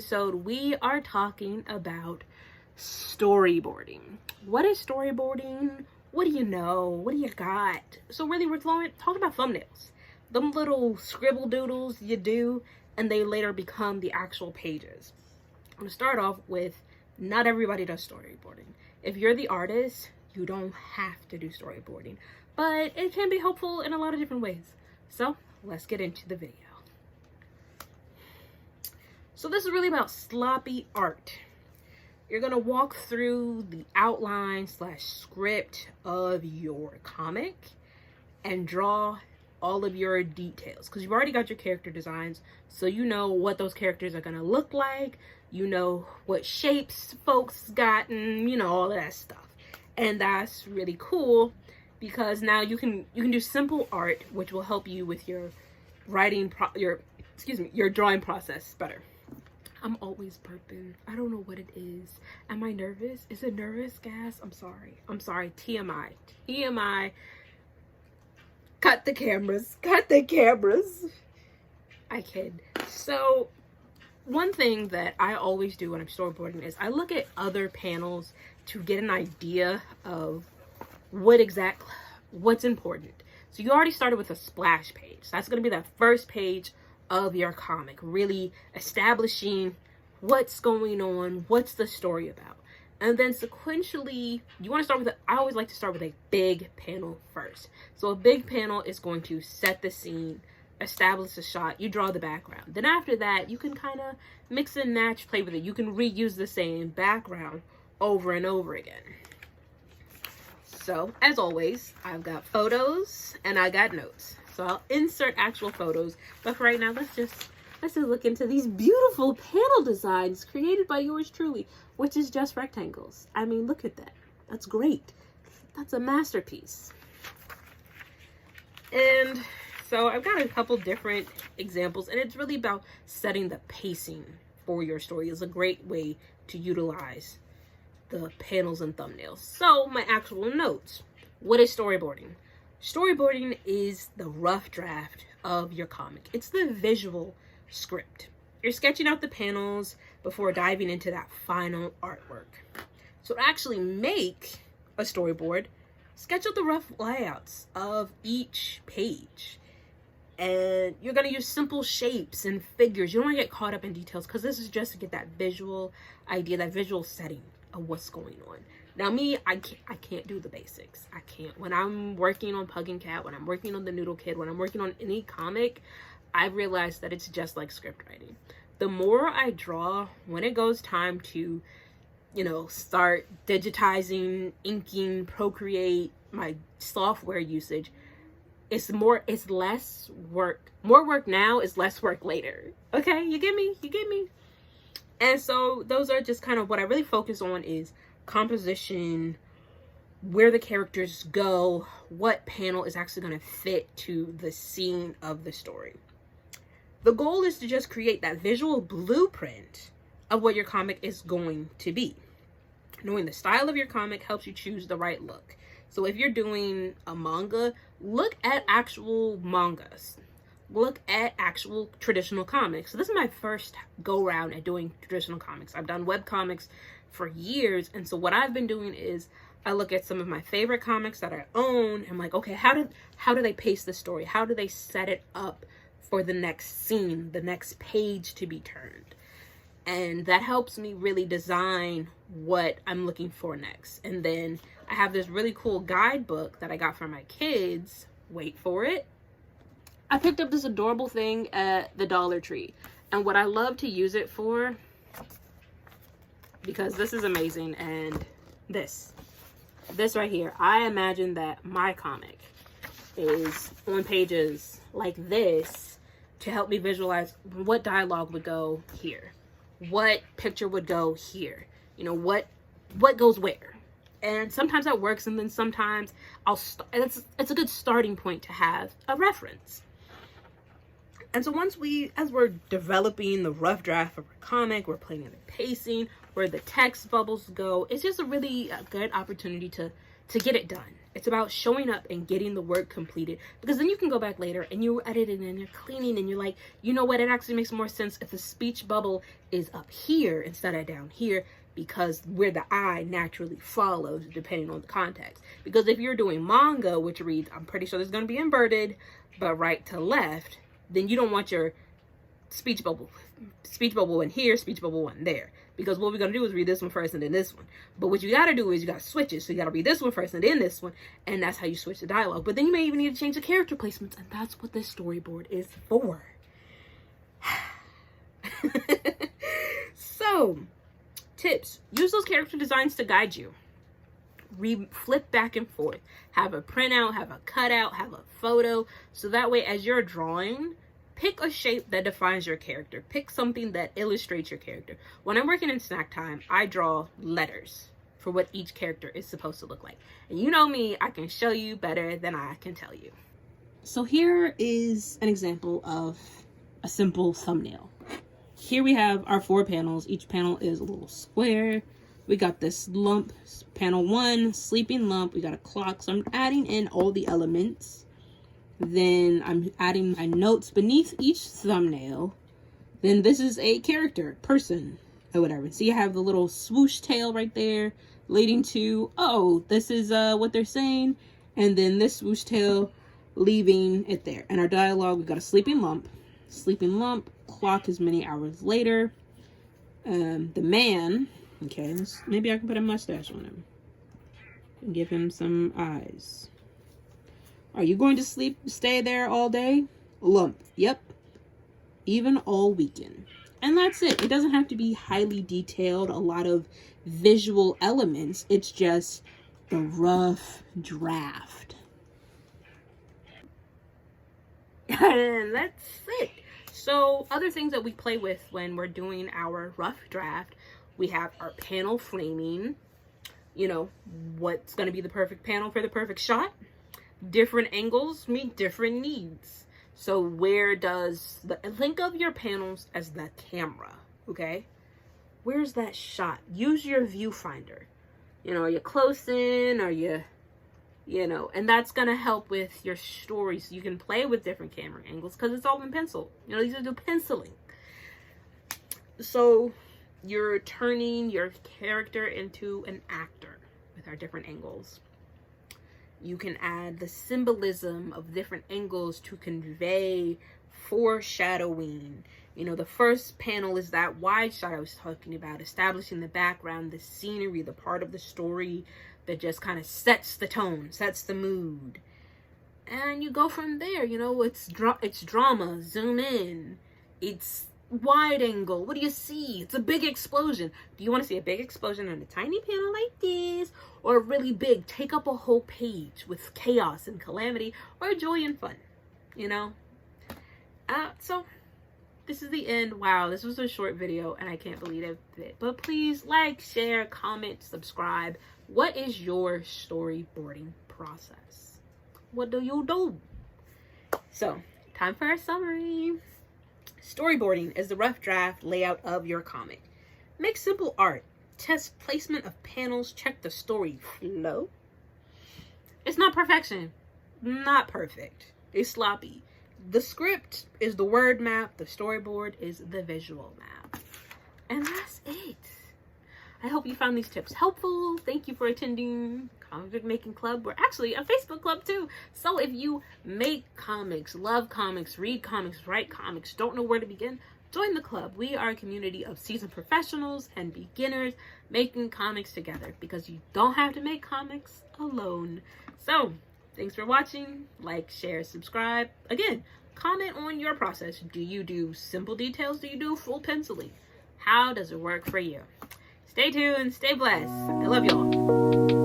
episode, we are talking about storyboarding. What is storyboarding? What do you know? What do you got? So really, we're talking about thumbnails. Them little scribble doodles you do, and they later become the actual pages. I'm going to start off with, not everybody does storyboarding. If you're the artist, you don't have to do storyboarding, but it can be helpful in a lot of different ways. So let's get into the video. So this is really about sloppy art. You're going to walk through the outline / script of your comic and draw all of your details, because you've already got your character designs, so you know what those characters are going to look like, you know what shapes folks gotten, you know, all of that stuff. And that's really cool because now you can do simple art, which will help you with your your drawing process better. I'm always burping. I don't know what it is. Am I nervous? Is it nervous gas? I'm sorry. TMI. Cut the cameras. I kid. So one thing that I always do when I'm storyboarding is I look at other panels to get an idea of what's important. So you already started with a splash page. So that's going to be that first page of your comic, really establishing what's going on, what's the story about. And then sequentially, you want to start with I always like to start with a big panel first. So a big panel is going to set the scene, establish the shot, you draw the background. Then after that, you can kind of mix and match, play with it. You can reuse the same background over and over again. So as always, I've got photos and I got notes. So I'll insert actual photos, but for right now, let's just look into these beautiful panel designs created by yours truly, which is just rectangles. I mean, look at that. That's great. That's a masterpiece. And so I've got a couple different examples, and it's really about setting the pacing for your story. It's a great way to utilize the panels and thumbnails. So my actual notes. What is storyboarding? Storyboarding is the rough draft of your comic. It's the visual script. You're sketching out the panels before diving into that final artwork. So to actually make a storyboard, sketch out the rough layouts of each page. And you're going to use simple shapes and figures. You don't want to get caught up in details because this is just to get that visual idea, that visual setting of what's going on. Now me, I can't do the basics. I can't. When I'm working on Pug and Cat, when I'm working on The Noodle Kid, when I'm working on any comic, I realized that it's just like script writing. The more I draw, when it goes time to, start digitizing, inking, Procreate, my software usage, it's less work. More work now is less work later. Okay, you get me? And so those are just kind of what I really focus on is composition, where the characters go, what panel is actually going to fit to the scene of the story. The goal is to just create that visual blueprint of what your comic is going to be. Knowing the style of your comic helps you choose the right look. So if you're doing a manga, look at actual mangas. Look at actual traditional comics. So this is my first go round at doing traditional comics. I've done web comics for years, and so what I've been doing is I look at some of my favorite comics that I own. I'm like, okay, how do they pace the story? How do they set it up for the next scene, the next page to be turned? And that helps me really design what I'm looking for next. And then I have this really cool guidebook that I got for my kids. Wait for it. I picked up this adorable thing at the Dollar Tree. And what I love to use it for, because this is amazing, and this right here, I imagine that my comic is on pages like this to help me visualize what dialogue would go here, what picture would go here, what goes where. And sometimes that works, and then sometimes it's a good starting point to have a reference. And so as we're developing the rough draft of our comic, we're playing in the pacing, where the text bubbles go, it's just a really good opportunity to to get it done. It's about showing up and getting the work completed, because then you can go back later and you're editing and you're cleaning and you're like, you know what, it actually makes more sense if the speech bubble is up here instead of down here, because where the eye naturally follows depending on the context. Because if you're doing manga, which reads, I'm pretty sure it's going to be inverted, but right to left, then you don't want your speech bubble in here, speech bubble one there. Because what we're going to do is read this one first and then this one. But what you got to do is you got to switch it. So you got to read this one first and then this one. And that's how you switch the dialogue. But then you may even need to change the character placements. And that's what this storyboard is for. So, tips. Use those character designs to guide you. Flip back and forth. Have a printout, have a cutout, have a photo. So that way as you're drawing, pick a shape that defines your character. Pick something that illustrates your character. When I'm working in snack time, I draw letters for what each character is supposed to look like. And you know me, I can show you better than I can tell you. So here is an example of a simple thumbnail. Here we have our 4 panels. Each panel is a little square. We got this lump, panel 1, sleeping lump. We got a clock. So I'm adding in all the elements. Then I'm adding my notes beneath each thumbnail. Then this is a character, person, or whatever. So you have the little swoosh tail right there leading to, oh, this is what they're saying. And then this swoosh tail leaving it there. And our dialogue, we've got a sleeping lump. Sleeping lump, clock is many hours later. The man, okay, maybe I can put a mustache on him and give him some eyes. Are you going to stay there all day? Lump. Yep. Even all weekend. And that's it. It doesn't have to be highly detailed, a lot of visual elements. It's just the rough draft. And that's it. So other things that we play with when we're doing our rough draft, we have our panel framing. You know, what's going to be the perfect panel for the perfect shot. Different angles meet different needs. So where does think of your panels as the camera, okay? Where's that shot? Use your viewfinder. You know, are you close in? Are you know, and that's going to help with your story. So you can play with different camera angles because it's all in pencil. You know, these are the penciling. So you're turning your character into an actor with our different angles. You can add the symbolism of different angles to convey foreshadowing. You know, the first panel is that wide shot I was talking about, establishing the background, the scenery, the part of the story that just kind of sets the tone, sets the mood. And you go from there, you know, it's drama, zoom in, it's wide angle. What do you see? It's a big explosion. Do you want to see a big explosion on a tiny panel like this, or really big, take up a whole page with chaos and calamity, or joy and fun, you know? So this is the end. Wow, this was a short video and I can't believe it. But please like, share, comment, subscribe. What is your storyboarding process? What do you do? So, time for a summary. Storyboarding is the rough draft layout of your comic. Make simple art. Test placement of panels. Check the story flow. It's not perfection. Not perfect. It's sloppy. The script is the word map. The storyboard is the visual map. And that's it. I hope you found these tips helpful. Thank you for attending Comic Book Making Club. We're actually a Facebook club too. So if you make comics, love comics, read comics, write comics, don't know where to begin, join the club. We are a community of seasoned professionals and beginners making comics together, because you don't have to make comics alone. So thanks for watching. Like, share, subscribe. Again, comment on your process. Do you do simple details? Do you do full penciling? How does it work for you? Stay tuned. Stay blessed. I love y'all.